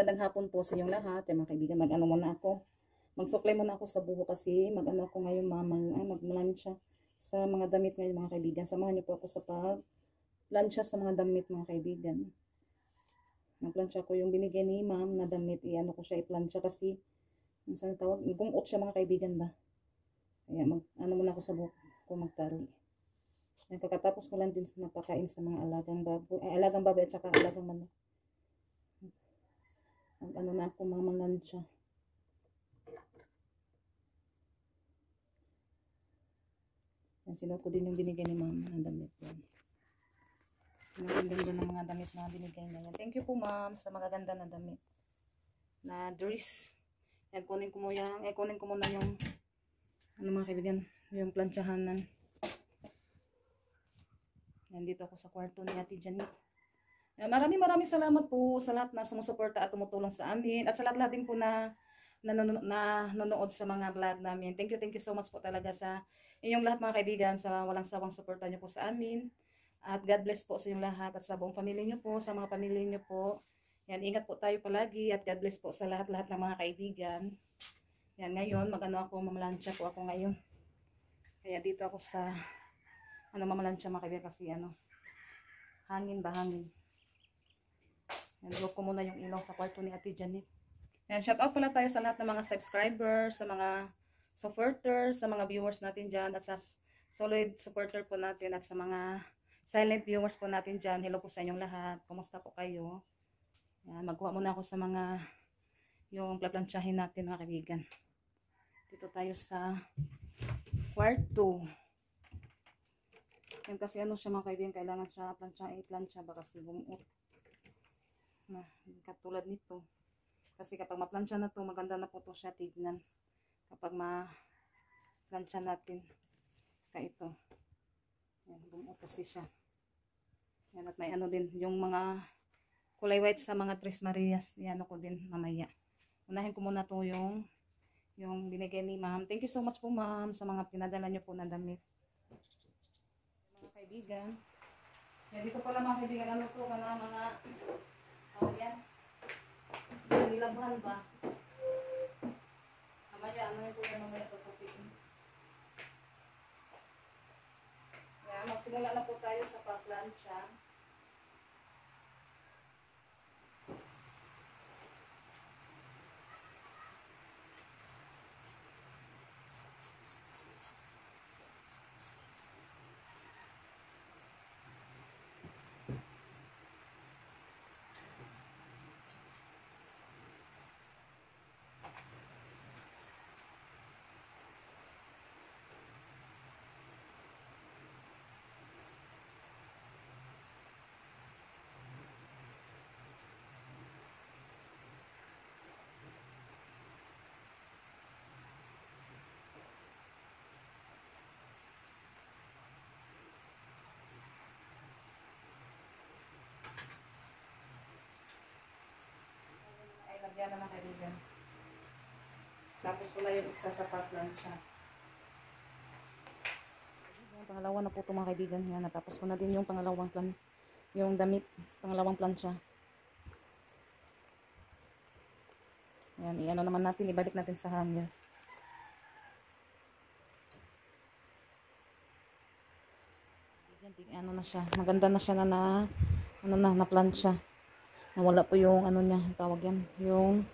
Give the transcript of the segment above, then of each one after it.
magandang hapon po sa inyong lahat. Mga kaibigan, mag-ano muna ako. Magsuklay muna ako sa buho kasi mag-ano ako ngayon magmalansya sa mga damit ngayon mga kaibigan. Samahan niyo po ako sa pag-lansya sa mga damit mga kaibigan. Nagplansya ko yung binigay ni ma'am na damit. I-ano ko siya i-plansya kasi saan tawag? Gumot siya mga kaibigan ba? Kaya ano muna ako sa buho ko magtali. Kakatapos ko lang din sa napakain sa mga alagang baboy at saka alagang manok. Ano na ako mamalansya. Yan, sinuot ko din yung binigay ni ma'am na damit yan. Ang ganda ng mga damit na binigay niya yan. Thank you po ma'am sa magaganda na damit. Na dress. Yan, kunin ko muna yung ano mga kaibigan, yung plansyahanan. Yan, dito ako sa kwarto ni Ate Janet. Maraming salamat po sa lahat na sumusuporta at tumutulong sa amin at sa lahat din po na nanonood sa mga vlog namin. Thank you so much po talaga sa inyong lahat mga kaibigan, sa walang sawang suporta niyo po sa amin. At God bless po sa inyong lahat at sa buong pamilya niyo po, sa mga pamilya niyo po. Yan, ingat po tayo palagi at God bless po sa lahat ng mga kaibigan. Yan, ngayon mamalansya po ako ngayon. Kaya dito ako sa mamalansya mga kaibigan kasi hangin. Nandito ko muna yung ilaw sa kwarto ni Ate Janet. Yan, shout out pala tayo sa lahat ng mga subscribers, sa mga supporters, sa mga viewers natin dyan, at sa solid supporter po natin, at sa mga silent viewers po natin dyan. Hello po sa inyong lahat. Kumusta po kayo? Yan, magkuha muna ako sa yung plaplansyahin natin mga kaibigan. Dito tayo sa kwarto. Yan kasi siya mga kaibigan, kailangan siya i-plansya ba kasi bumuot. Katulad nito kasi kapag maplansya na to maganda na po to siya tignan kapag ma-plansya natin ito. Yan, bumuot kasi siya. Yan, at may din yung mga kulay white sa mga Tres Marias. Yan ko din mamaya. Unahin ko muna to yung binigay ni ma'am. Thank you so much po ma'am sa mga pinadala nyo po na damit. Mga kaibigan, yan dito pala mga kaibigan to mga yan. Nilabhan ba? Mamaya, yung kuya mamaya tutupiin. Yan, magsimula na po tayo sa pagplansya. Lagyan na mga kaibigan. Tapos ko na yung isa sa pagplansya. Pangalawa na po ito mga kaibigan. Yan, natapos ko na din yung yung damit, pangalawang plansya. Yan, naman natin, ibalik natin sa hanger. Yan, na siya. Maganda na siya na plansya. Nawala po yung niya, tawag yan, yung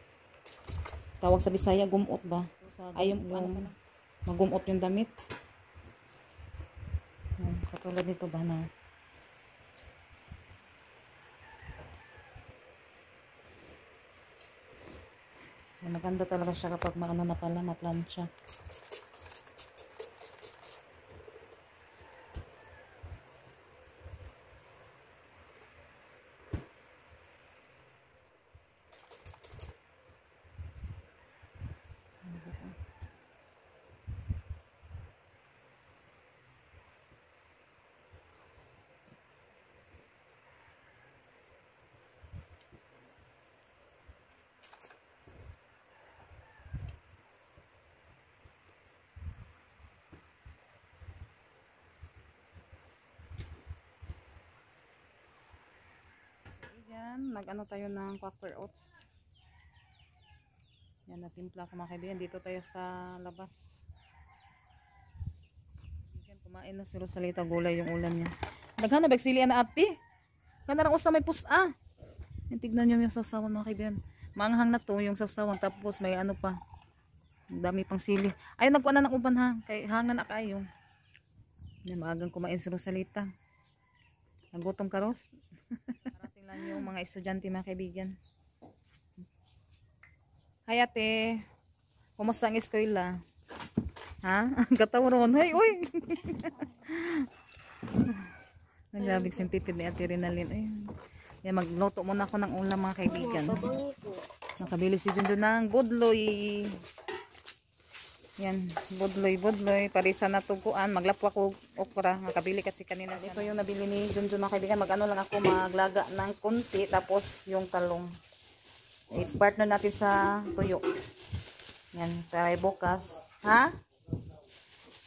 tawag sa Bisaya, gumot ba? Ay, yung magumot yung damit. Katulad nito ba na maganda talaga siya kapag na pala, maplansya. Yan, tayo ng Quaker Oats. Yan, natimpla ko mga kaibigan. Dito tayo sa labas. Kumain na si Rosalita, gulay yung ulam niya. Daghan na bagsili na ati. Kanarang usa may pusa. Yan, tignan niyo yung sawsawan mga kaibigan. Maanghang na to yung sawsawan, tapos may ano pa. Ang dami pang sili. Ay, nagkuha na ng uban ha. Kay hangan na kayo. Yan, maagang kumain si Rosalita. Nagutom ka, Ros? Parating lang yung mga estudyante mga kaibigan. Hay ate. Kumusta ang eskwela? Ha? Katawron. Hay, uy! Nagrabig sintipid ni Ate Rinalyn. Ay. Yan, magluto muna ako ng ulam mga kaibigan. Nakabili si Jundo ng budloy. Yan, budloy. Parisa na tuguan. Maglapwa ko okra. Nakabili kasi kanina. Ito yung nabili ni Jundo mga kaibigan. Mag-ano lang ako, maglaga ng kunti. Tapos yung talong. I-partner natin sa tuyo. Yan, para bukas. Ha?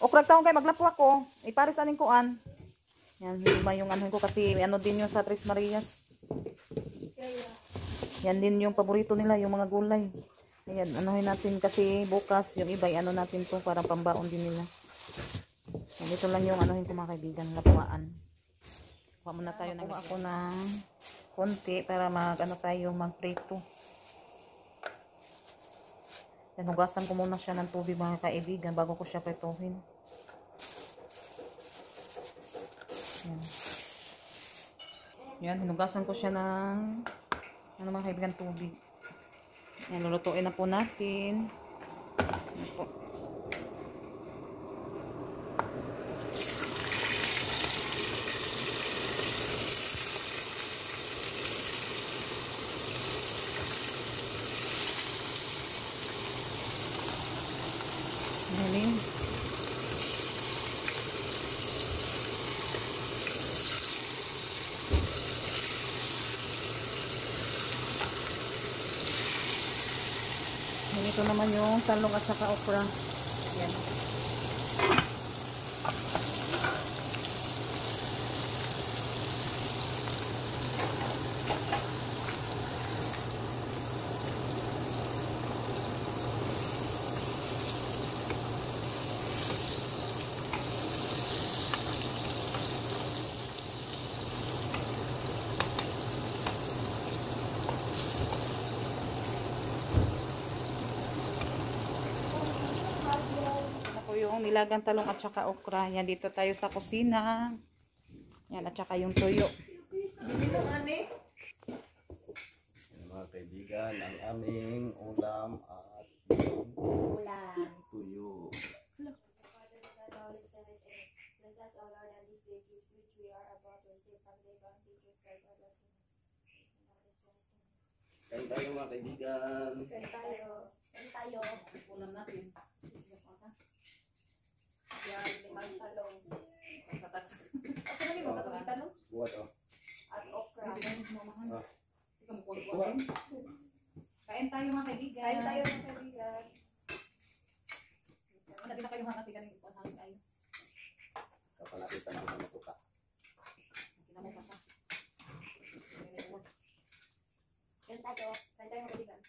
Okra taong kayo, maglapwa ko. Iparis aning kuan. Yan, lima yung ano ko kasi ano din yung sa Tres Marias. Yan din yung paborito nila, yung mga gulay. Ayan, anuhin natin kasi bukas yung iba, ano natin to para pambaon din nila. Yan, ito lang yung anuhin ko mga kaibigan, lapuaan. Kuha muna tayo ng ako ng konti para ano tayo, magprito. Yan, hugasan ko muna siya ng tubig mga kaibigan bago ko siya prituhin. Yan. Yan, hinugasan ko siya ng ano mga kaibigan, tubig. Yan, lulutuin na po natin. Yan po. Yan. Ito naman yung talong at saka okra. Yan. Yung nilagang talong at saka okra. Yan, dito tayo sa kusina. Yan, at saka yung tuyo. Mga kaibigan, ang aming ulam at tuyo. Kain tayo mga kaibigan. Kain tayo. Ulam natin. Yan, limang talong. Sa tax. Asa namin mo katong talong? Buhat oh. At okra. Kain tayo mga kaibigan. Kain tayo ng kaibigan. Hindi na kayo hangat ganing hangin kayo. Sa palakitan ng mga suka. Kinamo pa. Kain tayo. Kain tayo ng kaibigan.